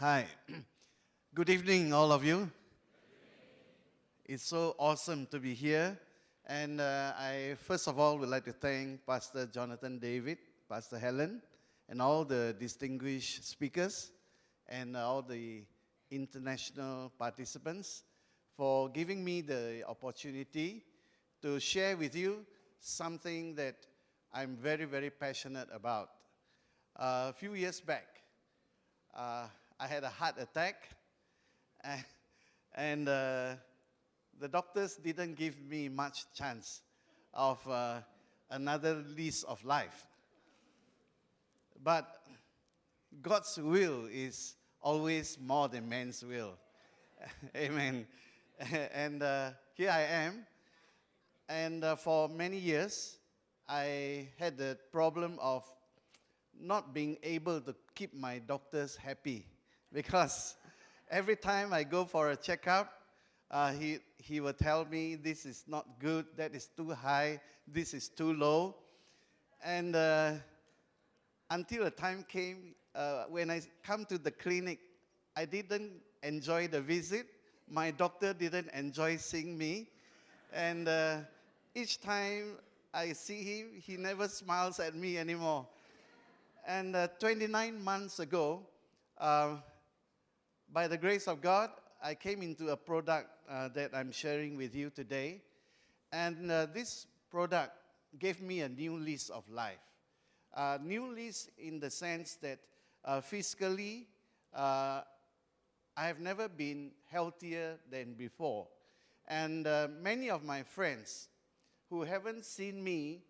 Hi. Good evening, all of you. It's so awesome to be here. And I, first of all, would like to thank Pastor Jonathan David, Pastor Helen, and all the distinguished speakers and all the international participants for giving me the opportunity to share with you something that I'm very, very passionate about. A few years back, I had a heart attack, and the doctors didn't give me much chance of another lease of life. But God's will is always more than man's will. Amen. And here I am. And for many years, I had the problem of not being able to keep my doctors happy because every time I go for a checkup, he will tell me this is not good, that is too high, this is too low. And until a time came when I come to the clinic, I didn't enjoy the visit. My doctor didn't enjoy seeing me. And each time I see him, he never smiles at me anymore. And 29 months ago, by the grace of God, I came into a product that I'm sharing with you today. And this product gave me a new lease of life. New lease in the sense that physically, I have never been healthier than before. And many of my friends who haven't seen me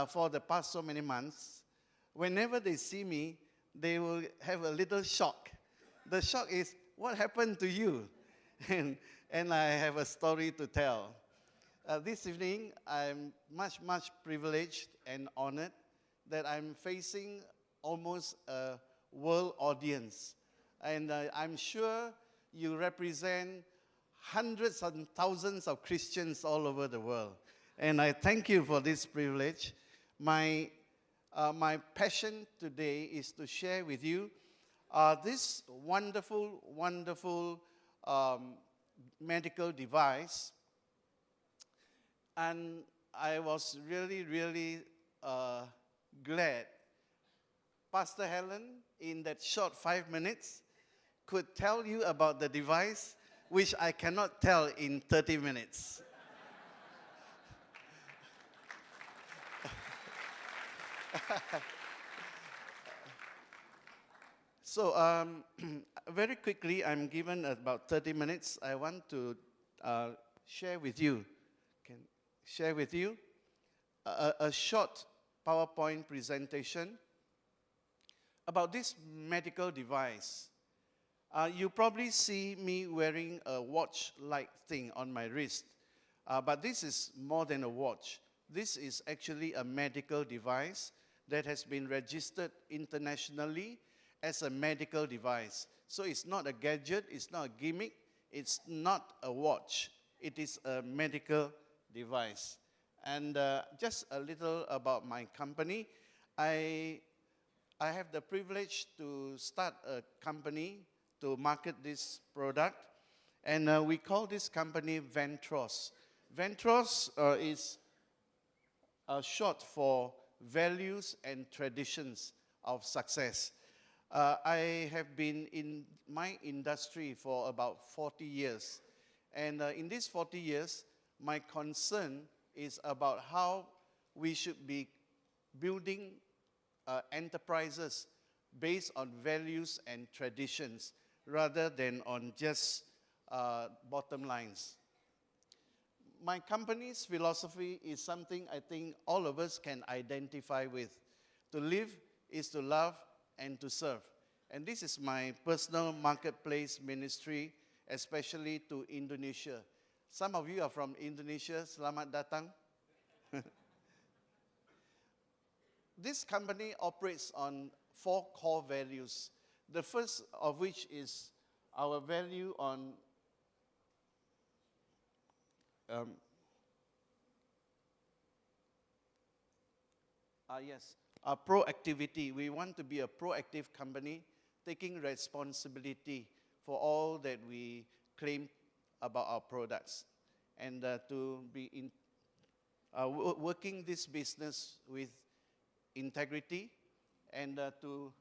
for the past so many months, whenever they see me, they will have a little shock. The shock is, what happened to you? And I have a story to tell. This evening, I'm much, much privileged and honored that I'm facing almost a world audience. And I'm sure you represent hundreds and thousands of Christians all over the world. And I thank you for this privilege. My passion today is to share with you this wonderful, wonderful medical device. And I was really, really glad Pastor Helen, in that short 5 minutes, could tell you about the device, which I cannot tell in 30 minutes. So very quickly, I'm given about 30 minutes. I want to share with you a short PowerPoint presentation about this medical device. You probably see me wearing a watch-like thing on my wrist, but this is more than a watch. This is actually a medical device that has been registered internationally as a medical device. So it's not a gadget, it's not a gimmick, it's not a watch. It is a medical device. And just a little about my company. I have the privilege to start a company to market this product. And we call this company Vantros. Vantros is short for values and traditions of success. I have been in my industry for about 40 years. And in these 40 years, my concern is about how we should be building enterprises based on values and traditions rather than on just bottom lines. My company's philosophy is something I think all of us can identify with. To live is to love and to serve. And this is my personal marketplace ministry, especially to Indonesia. Some of you are from Indonesia. Selamat datang. This company operates on 4 core values. The first of which is our value on proactivity. We want to be a proactive company taking responsibility for all that we claim about our products, and to be working this business with integrity, and to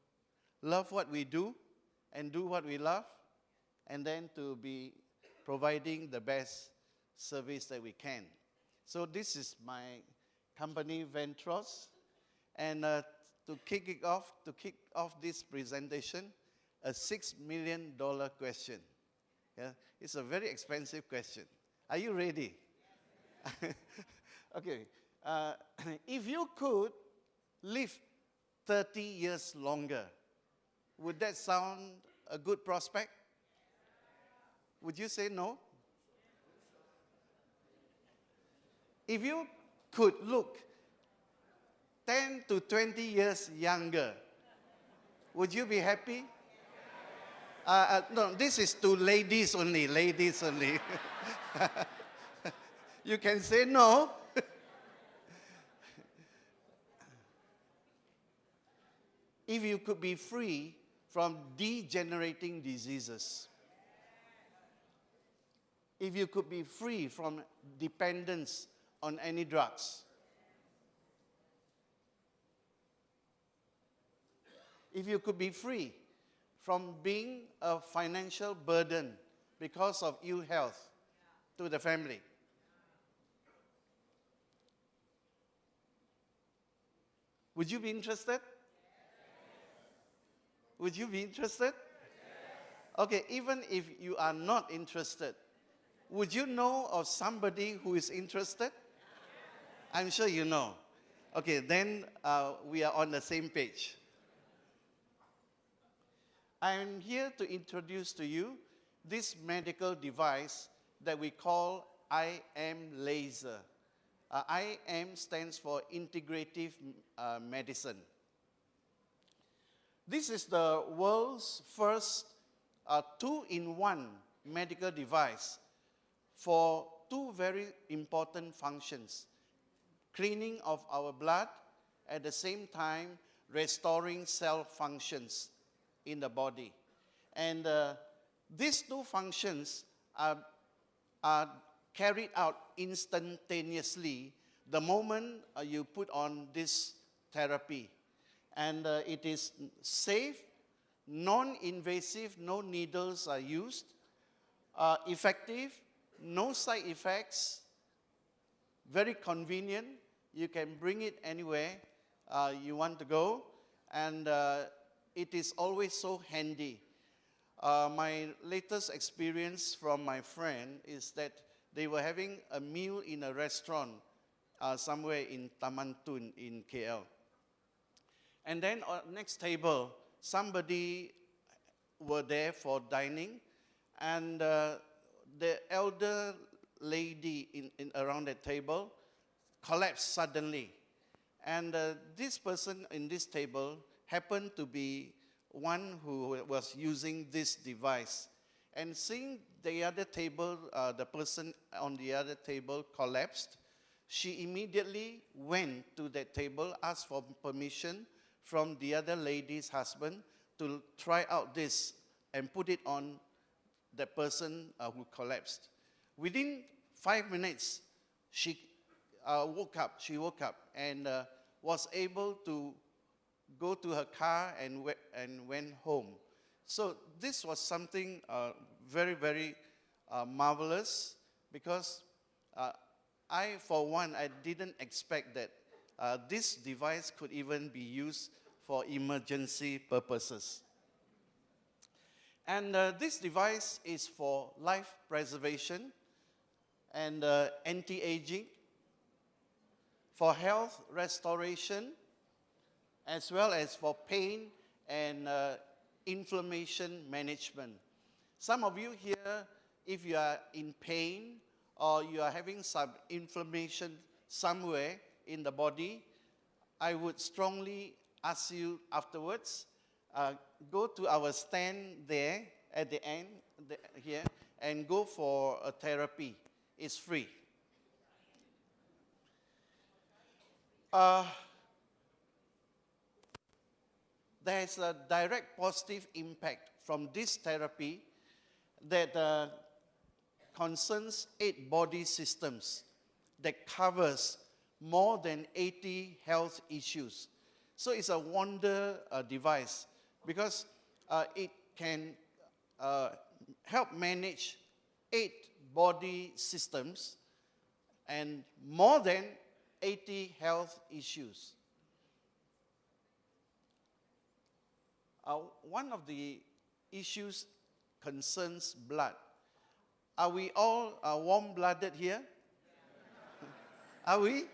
love what we do and do what we love, and then to be providing the best service that we can. So this is my company, Vantros, and to kick off this presentation, a $6 million question. Yeah, it's a very expensive question. Are you ready? Okay. If you could live 30 years longer, would that sound a good prospect? Would you say no? If you could look 10 to 20 years younger, would you be happy? No, this is to ladies only, ladies only. You can say no. If you could be free from degenerating diseases, if you could be free from dependence on any drugs, if you could be free from being a financial burden because of ill health to the family, would you be interested? Would you be interested? Okay, even if you are not interested, would you know of somebody who is interested? I'm sure you know. Okay, then we are on the same page. I'm here to introduce to you this medical device that we call IM laser. IM stands for Integrative Medicine. This is the world's first two-in-one medical device for two very important functions: cleaning of our blood, at the same time restoring cell functions in the body. And these two functions are carried out instantaneously the moment you put on this therapy. And it is safe, non-invasive, no needles are used, effective, no side effects, very convenient. You can bring it anywhere you want to go, and it is always so handy. My latest experience from my friend is that they were having a meal in a restaurant somewhere in Taman Tun in KL. And then on next table, somebody were there for dining, and the elder lady in around the table collapsed suddenly. And this person in this table happened to be one who was using this device. And seeing the other table, the person on the other table collapsed, she immediately went to that table, asked for permission from the other lady's husband to try out this and put it on the person who collapsed. Within 5 minutes, she woke up and was able to go to her car and went home. So this was something very, very marvelous, because I, for one, I didn't expect that this device could even be used for emergency purposes. And this device is for life preservation and anti-aging, for health restoration, as well as for pain and inflammation management. Some of you here, if you are in pain or you are having some inflammation somewhere in the body, I would strongly ask you afterwards, go to our stand there at the end here and go for a therapy. It's free. there's a direct positive impact from this therapy that concerns 8 body systems that covers more than 80 health issues. So it's a wonder device because it can help manage 8 body systems and more than 80 health issues. One of the issues concerns blood. Are we all warm-blooded here? Are we?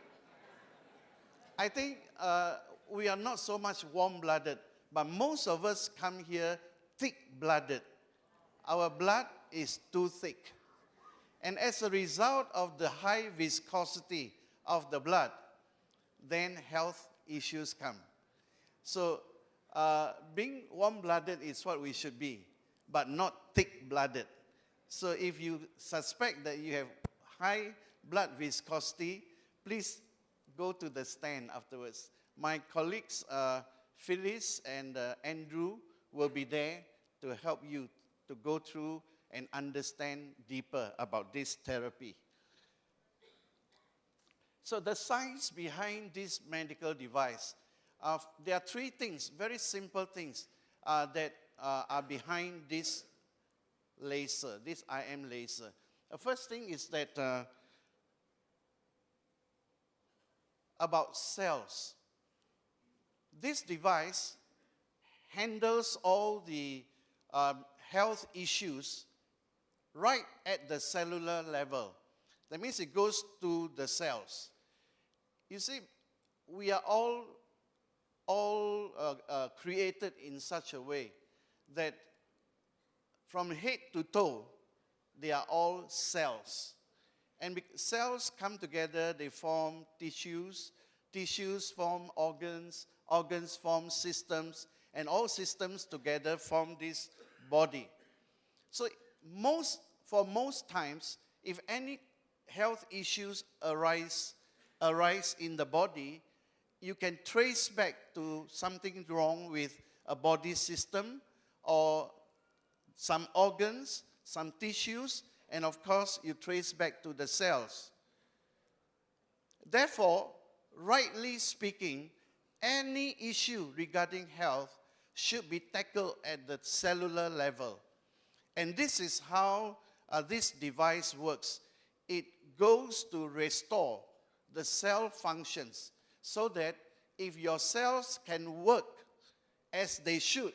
I think we are not so much warm-blooded, but most of us come here thick-blooded. Our blood is too thick. And as a result of the high viscosity of the blood, then health issues come. So being warm-blooded is what we should be, but not thick-blooded. So if you suspect that you have high blood viscosity, please go to the stand afterwards. My colleagues, Phyllis and Andrew, will be there to help you to go through and understand deeper about this therapy. So the science behind this medical device, there are 3 things, very simple things that are behind this laser, this IM laser. The first thing is that about cells. This device handles all the health issues right at the cellular level. That means it goes to the cells. You see, we are all created in such a way that from head to toe, they are all cells. And cells come together, they form tissues, tissues form organs, organs form systems, and all systems together form this body. So for most times, if any health issues arise in the body, you can trace back to something wrong with a body system or some organs, some tissues, and of course, you trace back to the cells. Therefore, rightly speaking, any issue regarding health should be tackled at the cellular level. And this is how this device works. It goes to restore the cell functions so that if your cells can work as they should,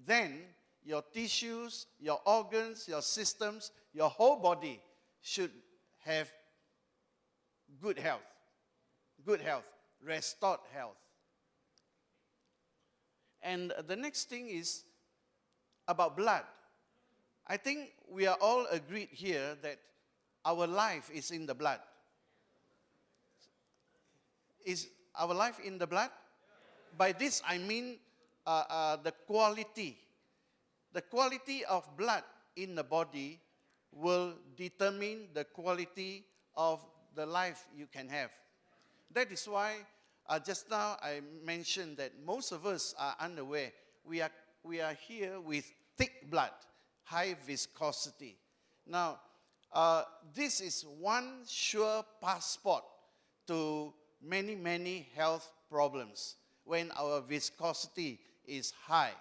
then your tissues, your organs, your systems, your whole body should have good health, restored health. And the next thing is about blood. I think we are all agreed here that our life is in the blood. Is our life in the blood? By this I mean the quality. The quality of blood in the body will determine the quality of the life you can have. That is why just now I mentioned that most of us are unaware. We are here with thick blood, high viscosity. Now, this is one sure passport to many, many health problems when our viscosity is high.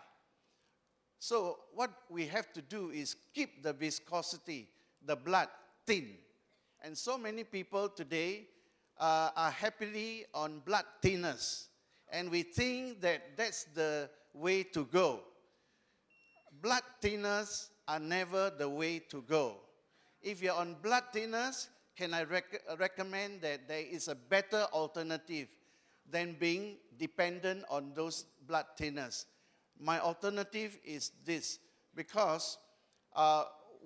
So what we have to do is keep the viscosity, the blood, thin. And so many people today are happily on blood thinners. And we think that that's the way to go. Blood thinners are never the way to go. If you're on blood thinners, can I recommend that there is a better alternative than being dependent on those blood thinners. My alternative is this, because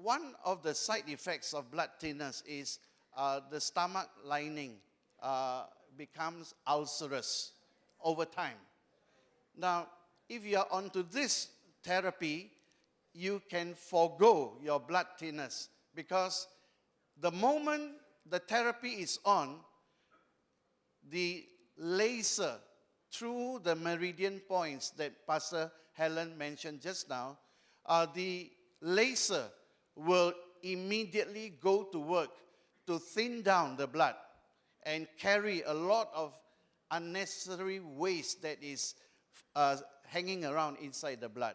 one of the side effects of blood thinners is the stomach lining becomes ulcerous over time. Now, if you are onto this therapy, you can forego your blood thinners, because the moment the therapy is on, the laser through the meridian points that Pastor Helen mentioned just now, the laser will immediately go to work to thin down the blood and carry a lot of unnecessary waste that is hanging around inside the blood.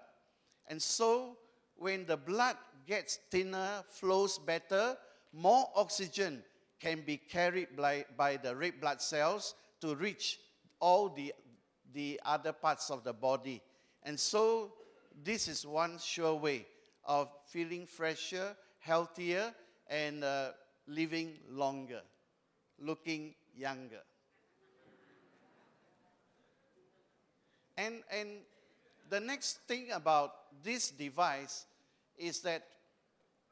And so, when the blood gets thinner, flows better, more oxygen can be carried by the red blood cells to reach all the other parts of the body. And so, this is one sure way of feeling fresher, healthier, and living longer, looking younger. And the next thing about this device is that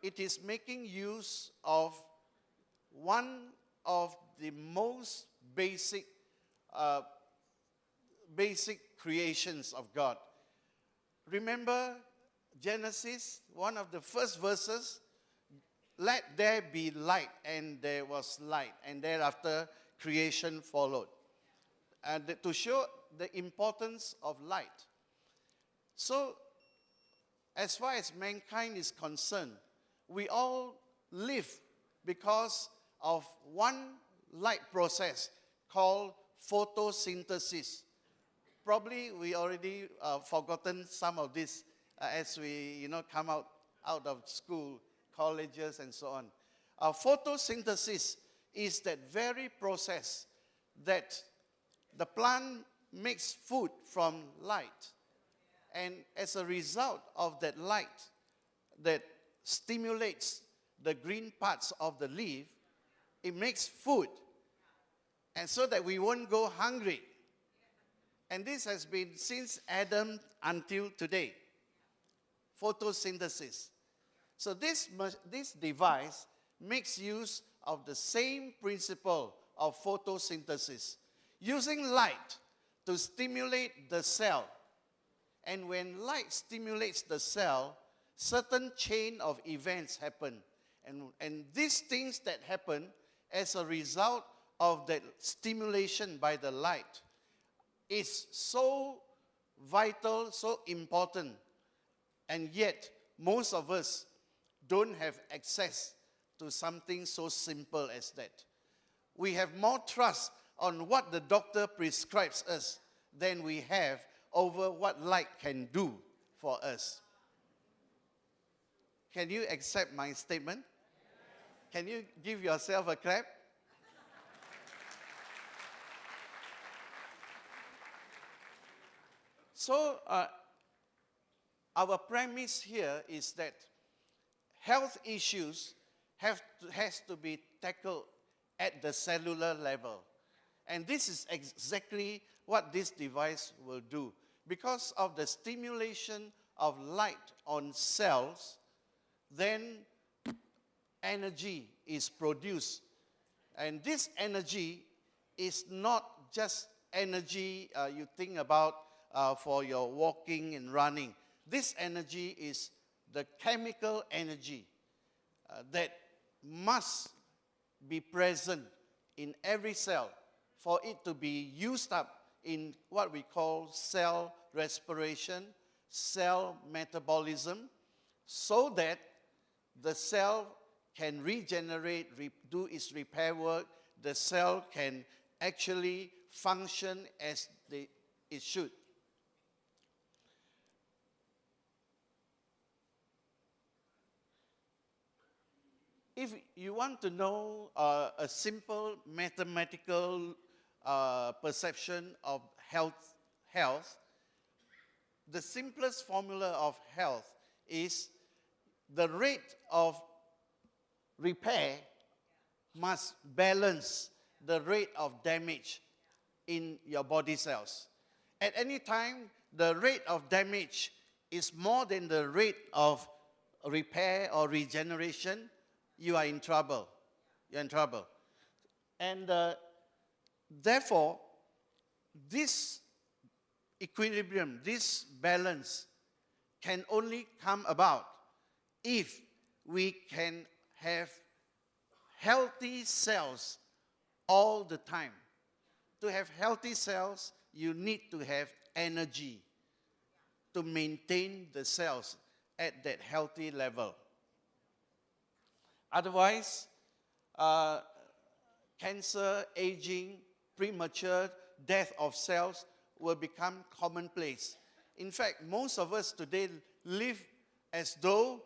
it is making use of one of the most basic creations of God. Remember Genesis, one of the first verses, let there be light, and there was light, and thereafter creation followed. And to show the importance of light. So, as far as mankind is concerned, we all live because of one light process called photosynthesis. Probably we already forgotten some of this as we come out of school, colleges, and so on. Photosynthesis is that very process that the plant makes food from light. And as a result of that light that stimulates the green parts of the leaf, it makes food. And so that we won't go hungry. And this has been since Adam until today. Photosynthesis. So this device makes use of the same principle of photosynthesis, using light to stimulate the cell. And when light stimulates the cell, certain chain of events happen. And these things that happen as a result of that stimulation by the light is so vital, so important. And yet, most of us don't have access to something so simple as that. We have more trust on what the doctor prescribes us than we have over what light can do for us. Can you accept my statement? Can you give yourself a clap? So, our premise here is that health issues has to be tackled at the cellular level. And this is exactly what this device will do. Because of the stimulation of light on cells, then energy is produced. And this energy is not just energy you think about for your walking and running. This energy is the chemical energy that must be present in every cell for it to be used up in what we call cell respiration, cell metabolism, so that the cell can regenerate, do its repair work, the cell can actually function as it should. If you want to know a simple mathematical perception of health, the simplest formula of health is the rate of repair must balance the rate of damage in your body cells. At any time, the rate of damage is more than the rate of repair or regeneration, you are in trouble. You're in trouble. And therefore, this equilibrium, this balance can only come about if we can have healthy cells all the time. To have healthy cells you need to have energy to maintain the cells at that healthy level. Otherwise, cancer, aging, premature death of cells will become commonplace. In fact, most of us today live as though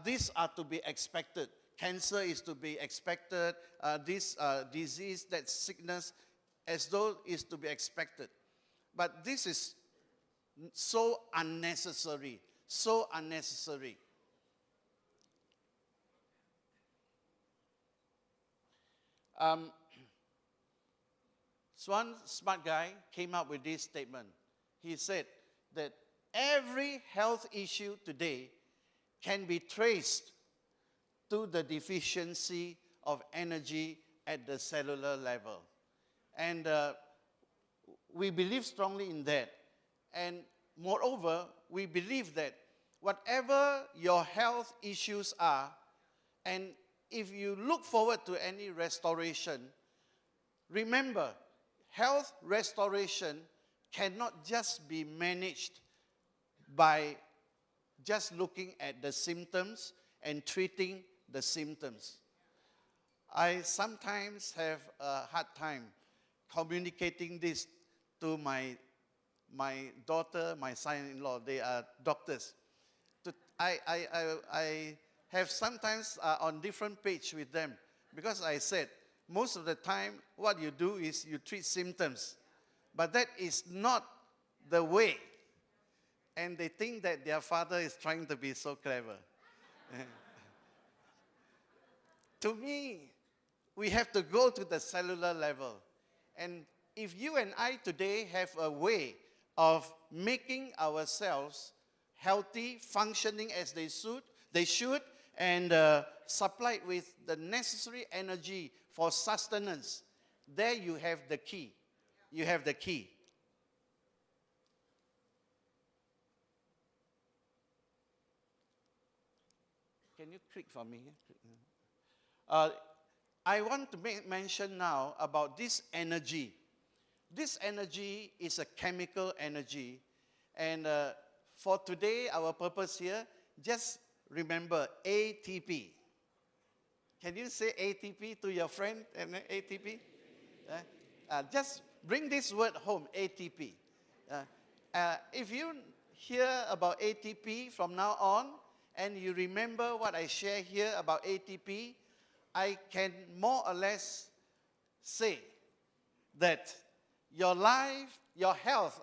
these are to be expected. Cancer is to be expected, this disease, that sickness, as though is to be expected. But this is so unnecessary, so unnecessary. One smart guy came up with this statement. He said that every health issue today can be traced to the deficiency of energy at the cellular level. And we believe strongly in that. And moreover, we believe that whatever your health issues are, and if you look forward to any restoration, remember, health restoration cannot just be managed by just looking at the symptoms and treating the symptoms. I sometimes have a hard time communicating this to my daughter, my son-in-law. They are doctors. I have sometimes on different page with them, because I said, most of the time, what you do is you treat symptoms. But that is not the way. And they think that their father is trying to be so clever. To me, we have to go to the cellular level. And if you and I today have a way of making ourselves healthy, functioning as they should, and supplied with the necessary energy for sustenance, there you have the key. You have the key. Can you click for me? I want to mention now about this energy. This energy is a chemical energy. And for today, our purpose here, just remember ATP. Can you say ATP to your friend? ATP? Just bring this word home, ATP. If you hear about ATP from now on, and you remember what I share here about ATP, I can more or less say that your life, your health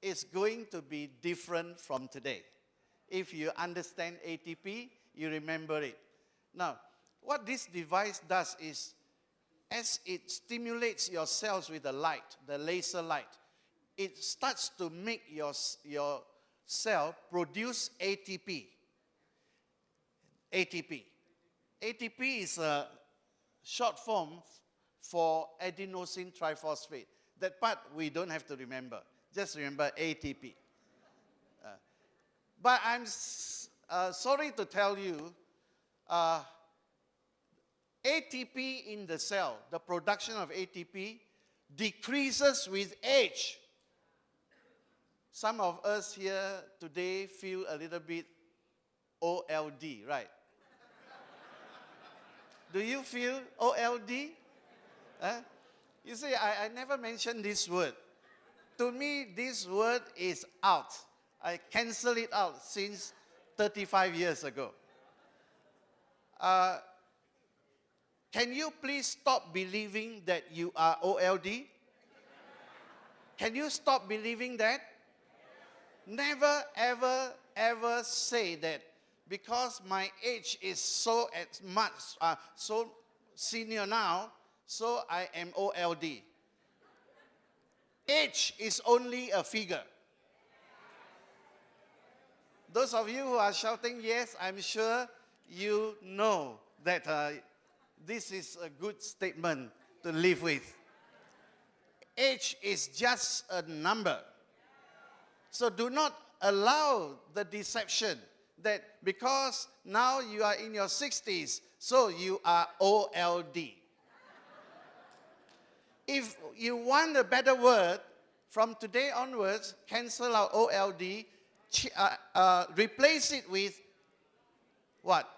is going to be different from today. If you understand ATP, you remember it. Now, what this device does is, as it stimulates your cells with the light, the laser light, it starts to make your cell produce ATP. ATP. ATP is a short form for adenosine triphosphate. That part we don't have to remember. Just remember ATP. But I'm sorry to tell you, ATP in the cell, the production of ATP, decreases with age. Some of us here today feel a little bit old, right? Do you feel old? You see, I never mentioned this word. To me, this word is out. I canceled it out since 35 years ago. Can you please stop believing that you are old? Can you stop believing that? Never, ever, ever say that because my age is so senior now, so I am old. Age is only a figure. Those of you who are shouting yes, I'm sure you know that this is a good statement to live with. Age is just a number. So do not allow the deception that because now you are in your 60s, so you are old. If you want a better word, from today onwards, cancel out OLD, replace it with what?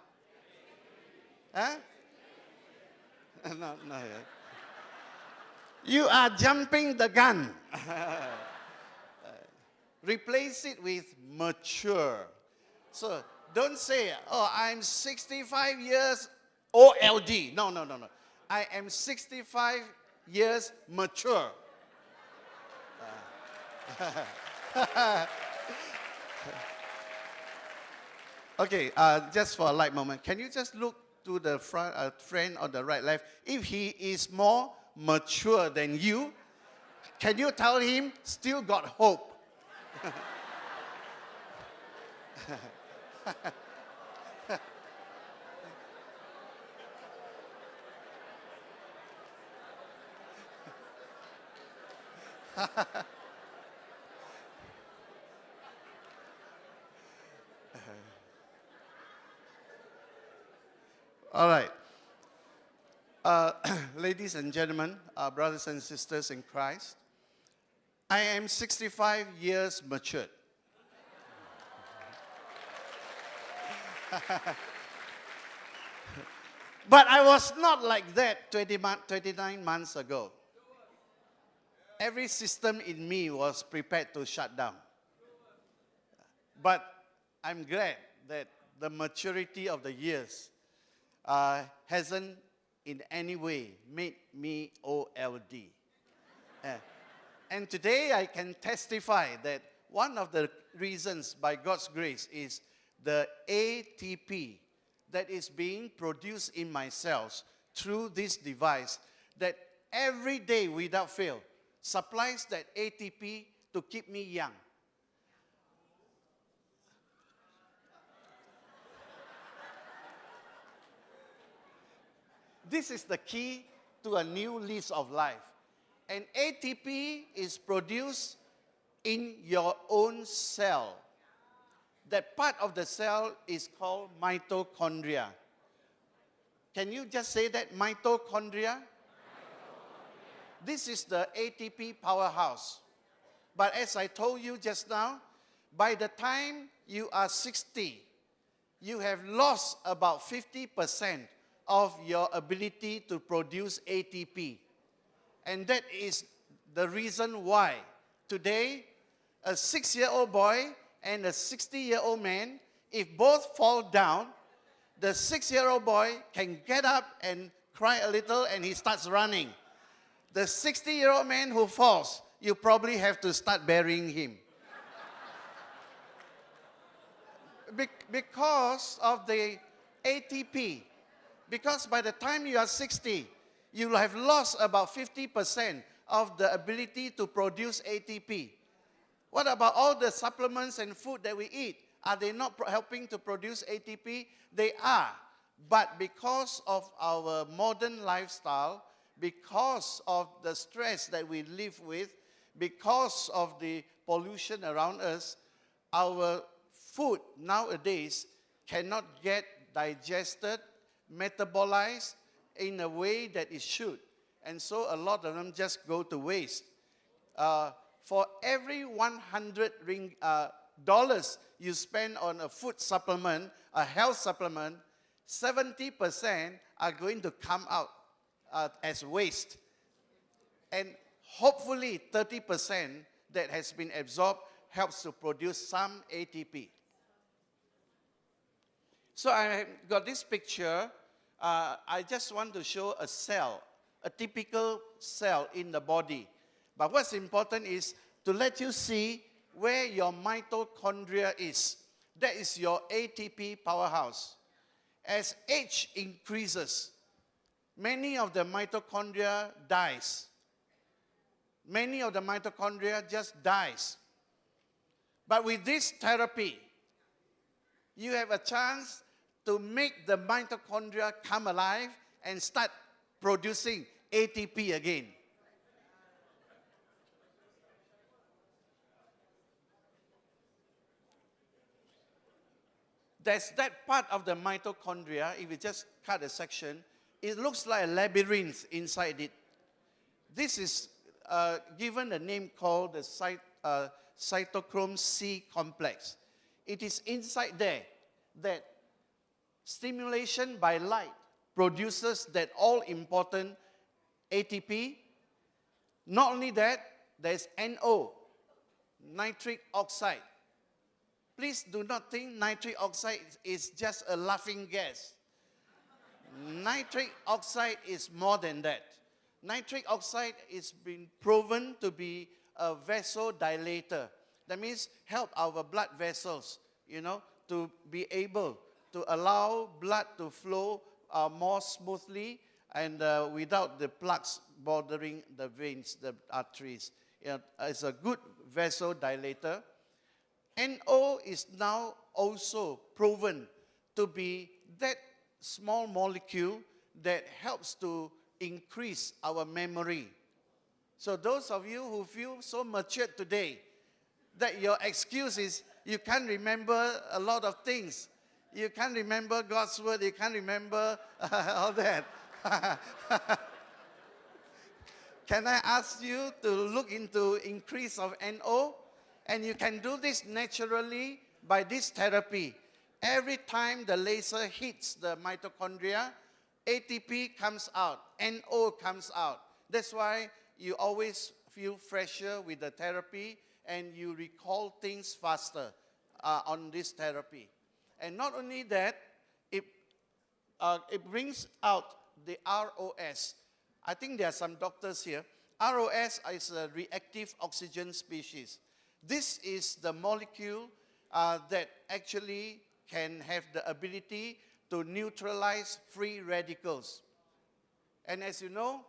Huh? No. You are jumping the gun. Replace it with mature. So don't say, oh, I'm 65 years OLD. No. I am 65 years mature. Okay, just for a light moment, can you just look to the friend on the right, left? If he is more mature than you, can you tell him still got hope? All right. Ladies and gentlemen, brothers and sisters in Christ, I am 65 years matured. But I was not like that 29 months ago. Every system in me was prepared to shut down. But I'm glad that the maturity of the years hasn't in any way made me OLD. And today I can testify that one of the reasons by God's grace is the ATP that is being produced in my cells through this device that every day without fail supplies that ATP to keep me young. This is the key to a new lease of life. And ATP is produced in your own cell. That part of the cell is called mitochondria. Can you just say that? Mitochondria? This is the ATP powerhouse. But as I told you just now, by the time you are 60, you have lost about 50% of your ability to produce ATP. And that is the reason why today a 6-year-old boy and a 60-year-old man, if both fall down, the 6-year-old boy can get up and cry a little and he starts running. The 60-year-old man who falls, you probably have to start burying him. Because of the ATP. Because by the time you are 60, you will have lost about 50% of the ability to produce ATP. What about all the supplements and food that we eat? Are they not helping to produce ATP? They are. But because of our modern lifestyle, because of the stress that we live with, because of the pollution around us, our food nowadays cannot get digested, metabolized in a way that it should. And so a lot of them just go to waste. For every $100 you spend on a food supplement, a health supplement, 70% are going to come out as waste. And hopefully 30% that has been absorbed helps to produce some ATP. So I got this picture. I just want to show a cell, a typical cell in the body. But what's important is to let you see where your mitochondria is. That is your ATP powerhouse. As age increases, many of the mitochondria dies. Many of the mitochondria just dies. But with this therapy, you have a chance to make the mitochondria come alive and start producing ATP again. There's that part of the mitochondria, if you just cut a section, it looks like a labyrinth inside it. This is given a name called the cytochrome C complex. It is inside there that stimulation by light produces that all-important ATP. Not only that, there's NO, nitric oxide. Please do not think nitric oxide is just a laughing gas. Nitric oxide is more than that. Nitric oxide is been proven to be a vasodilator. That means help our blood vessels, to be able to allow blood to flow more smoothly and without the plaques bordering the veins, the arteries. It's a good vasodilator. NO is now also proven to be that small molecule that helps to increase our memory. So those of you who feel so matured today, that your excuse is you can't remember a lot of things. You can't remember God's word, you can't remember all that. Can I ask you to look into increase of NO? And you can do this naturally by this therapy. Every time the laser hits the mitochondria, ATP comes out, NO comes out. That's why you always feel fresher with the therapy and you recall things faster on this therapy. And not only that, it brings out the ROS. I think there are some doctors here. ROS is a reactive oxygen species. This is the molecule that actually can have the ability to neutralize free radicals. And as you know,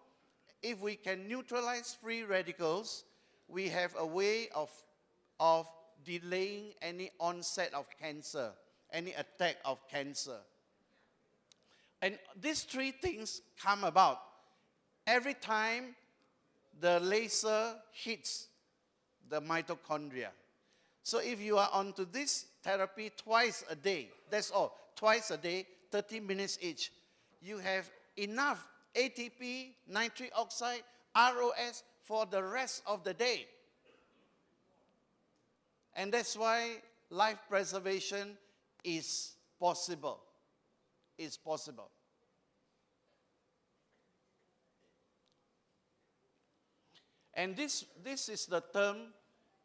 if we can neutralize free radicals, we have a way of delaying any onset of cancer, any attack of cancer. And these three things come about every time the laser hits the mitochondria. So if you are onto this therapy twice a day, that's all, twice a day, 30 minutes each, you have enough ATP, nitric oxide, ROS for the rest of the day. And that's why life preservation is possible. It's possible. And this is the term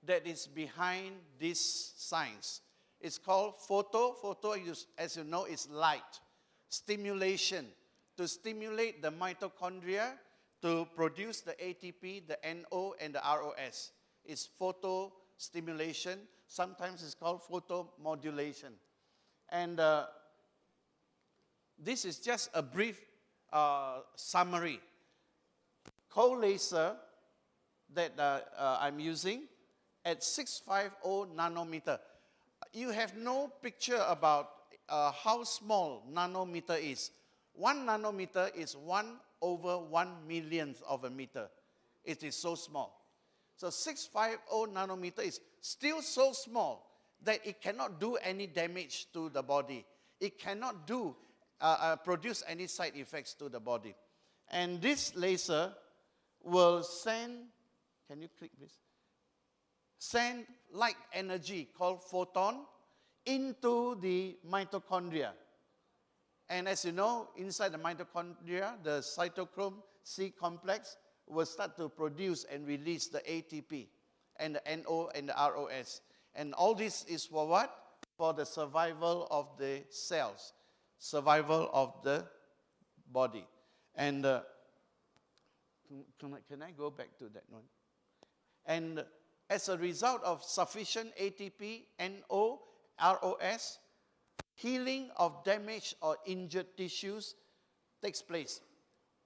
that is behind this science. It's called photo. Photo, as you know, is light. Stimulation. To stimulate the mitochondria to produce the ATP, the NO, and the ROS. It's photostimulation. Sometimes it's called photomodulation. And this is just a brief summary. Cold laser that I'm using at 650 nanometer. You have no picture about how small nanometer is. 1 nanometer is 1/1 millionth of a meter. It is so small. So 650 nanometer is still so small that it cannot do any damage to the body. It cannot produce any side effects to the body. And this laser will send, can you click please? Send light energy called photon into the mitochondria. And as you know, inside the mitochondria, the cytochrome C complex will start to produce and release the ATP and the NO and the ROS. And all this is for what? For the survival of the cells, survival of the body. And can I go back to that one? And as a result of sufficient ATP, NO, ROS, healing of damaged or injured tissues takes place.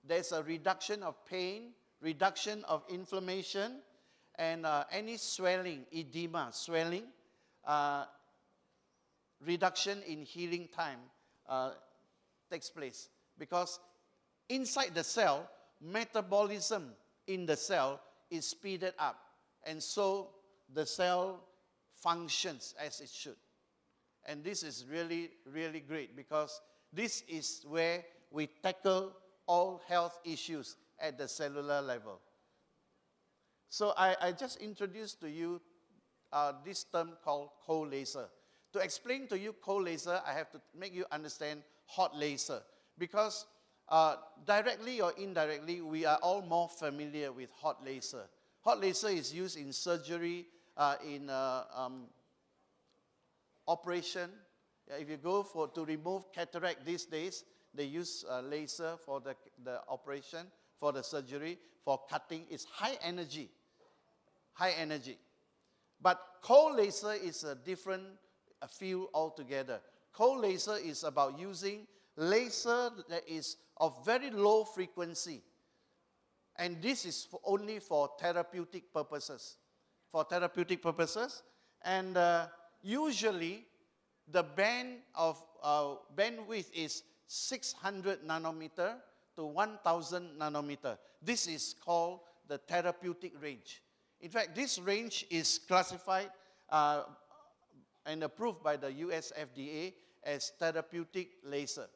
There's a reduction of pain, reduction of inflammation, and any swelling, edema, swelling, reduction in healing time takes place. Because inside the cell, metabolism in the cell is speeded up. And so the cell functions as it should. And this is really, really great because this is where we tackle all health issues at the cellular level. So I just introduced to you this term called cold laser. To explain to you cold laser, I have to make you understand hot laser. Because directly or indirectly, we are all more familiar with hot laser. Hot laser is used in surgery, in operation. If you go to remove cataract these days, they use laser for the operation, for the surgery, for cutting. It's high energy. High energy. But cold laser is a different field altogether. Cold laser is about using laser that is of very low frequency. And this is only for therapeutic purposes. For therapeutic purposes. And usually, the bandwidth is 600 nanometer to 1000 nanometer. This is called the therapeutic range. In fact, this range is classified and approved by the US FDA as therapeutic laser.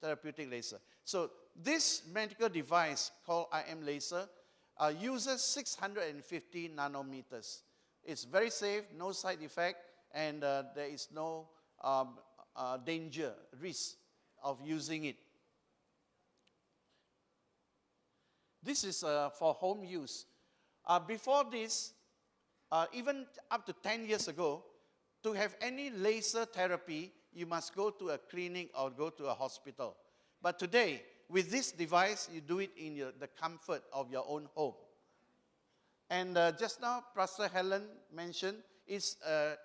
Therapeutic laser. So this medical device called IM laser uses 650 nanometers. It's very safe, no side effect, and there is no danger, risk of using it. This is for home use. Before this, even up to 10 years ago, to have any laser therapy, you must go to a clinic or go to a hospital. But today, with this device, you do it in the comfort of your own home. And just now, Pastor Helen mentioned, it's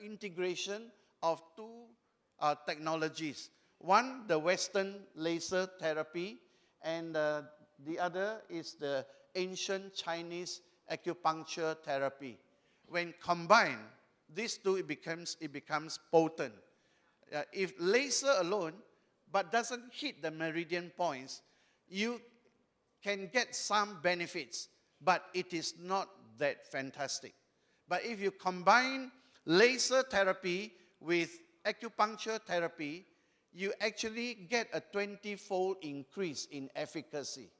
integration of two technologies. One, the Western laser therapy, and the other is the ancient Chinese acupuncture therapy. When combined, these two, it becomes potent. If laser alone, but doesn't hit the meridian points, you can get some benefits, but it is not that fantastic. But if you combine laser therapy with acupuncture therapy, you actually get a 20-fold increase in efficacy.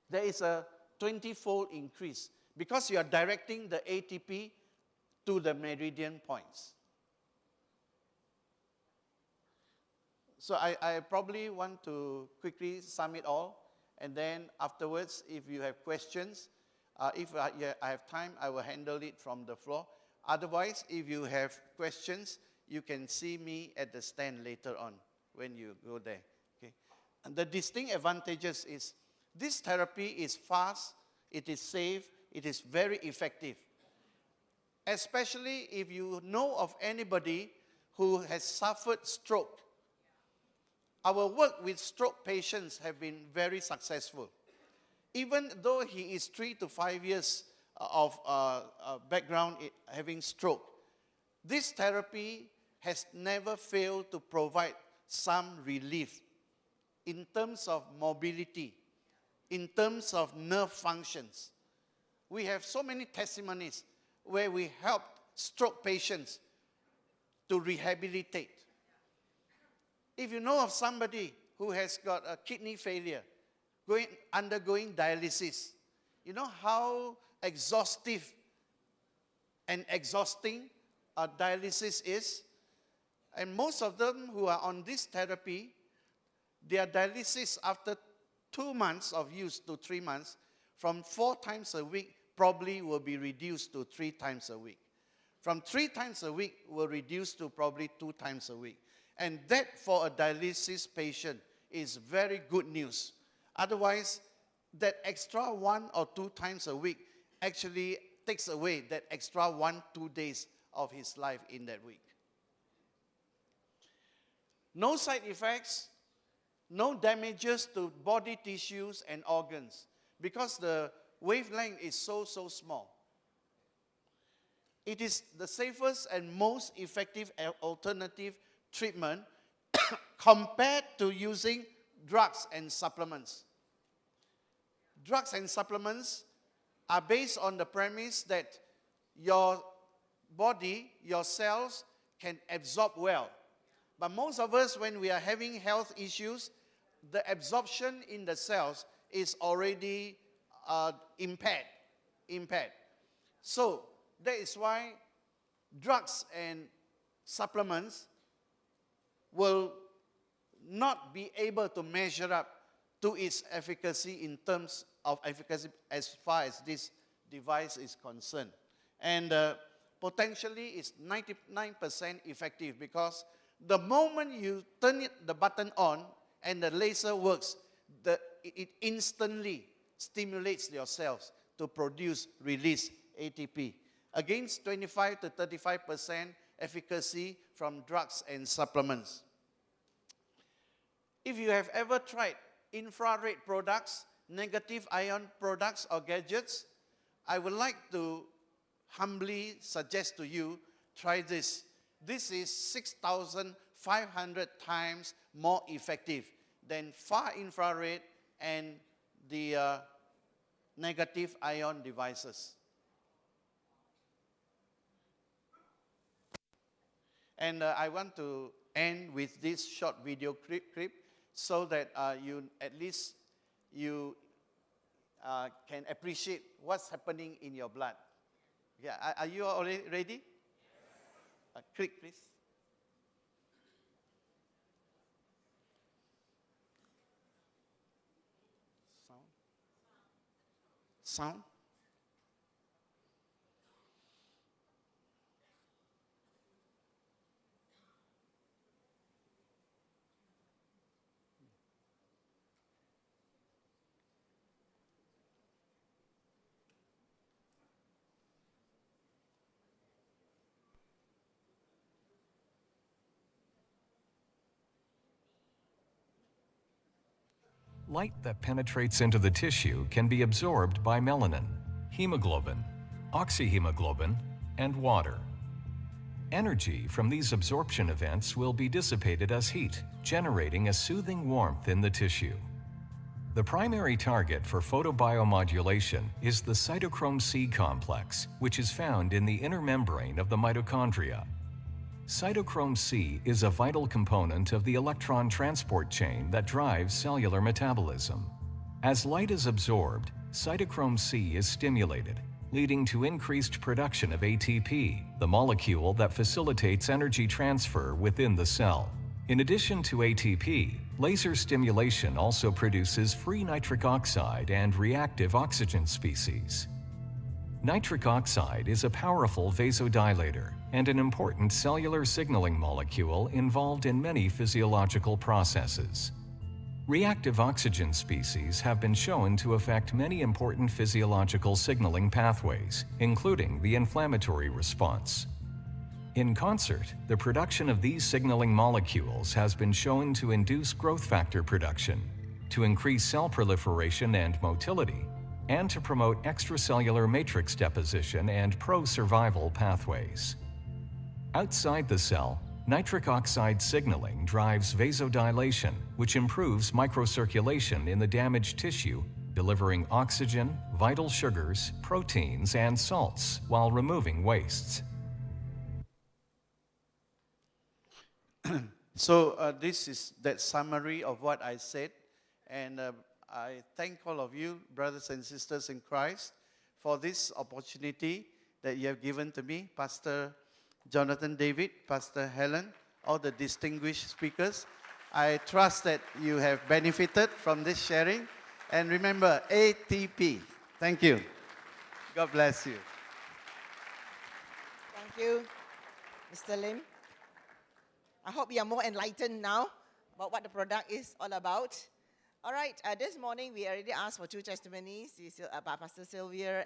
There is a 20-fold increase because you are directing the ATP to the meridian points. So I probably want to quickly sum it all, and then afterwards, if you have questions, if I have time, I will handle it from the floor. Otherwise, if you have questions, you can see me at the stand later on when you go there. Okay? And the distinct advantages is this therapy is fast, it is safe, it is very effective. Especially if you know of anybody who has suffered stroke. Our work with stroke patients have been very successful. Even though he is 3 to 5 years of background having stroke, this therapy has never failed to provide some relief in terms of mobility, in terms of nerve functions. We have so many testimonies where we helped stroke patients to rehabilitate. If you know of somebody who has got a kidney failure, undergoing dialysis, you know how exhaustive and exhausting dialysis is? And most of them who are on this therapy, their dialysis after 2 months of use to 3 months, from 4 times a week, probably will be reduced to 3 times a week. From 3 times a week will reduce to probably 2 times a week. And that for a dialysis patient is very good news. Otherwise, that extra 1 or 2 times a week actually takes away that extra 1-2 days of his life in that week. No side effects, no damages to body tissues and organs because the wavelength is so small. It is the safest and most effective alternative treatment compared to using drugs and supplements. Drugs and supplements are based on the premise that your body, your cells can absorb well. But most of us, when we are having health issues, the absorption in the cells is already impaired. So that is why drugs and supplements will not be able to measure up to its efficacy in terms of efficacy as far as this device is concerned. And potentially it's 99% effective, because the moment you turn the button on and the laser works, it instantly stimulates your cells to release ATP, against 25 to 35% efficacy from drugs and supplements. If you have ever tried infrared products, negative ion products or gadgets, I would like to humbly suggest to you, try this. This is 6,500 times more effective than far infrared and the negative ion devices. And I want to end with this short video clip so that you can appreciate what's happening in your blood. Yeah, are you already ready? Click, please. Sound? Light that penetrates into the tissue can be absorbed by melanin, hemoglobin, oxyhemoglobin, and water. Energy from these absorption events will be dissipated as heat, generating a soothing warmth in the tissue. The primary target for photobiomodulation is the cytochrome C complex, which is found in the inner membrane of the mitochondria. Cytochrome C is a vital component of the electron transport chain that drives cellular metabolism. As light is absorbed, cytochrome C is stimulated, leading to increased production of ATP, the molecule that facilitates energy transfer within the cell. In addition to ATP, laser stimulation also produces free nitric oxide and reactive oxygen species. Nitric oxide is a powerful vasodilator and an important cellular signaling molecule involved in many physiological processes. Reactive oxygen species have been shown to affect many important physiological signaling pathways, including the inflammatory response. In concert, the production of these signaling molecules has been shown to induce growth factor production, to increase cell proliferation and motility, and to promote extracellular matrix deposition and pro-survival pathways. Outside the cell, nitric oxide signaling drives vasodilation, which improves microcirculation in the damaged tissue, delivering oxygen, vital sugars, proteins, and salts while removing wastes. So this is that summary of what I said, and I thank all of you, brothers and sisters in Christ, for this opportunity that you have given to me, Pastor Jonathan David, Pastor Helen, all the distinguished speakers. I trust that you have benefited from this sharing. And remember, ATP. Thank you. God bless you. Thank you, Mr. Lim. I hope you are more enlightened now about what the product is all about. All right, this morning we already asked for two testimonies by Pastor Sylvia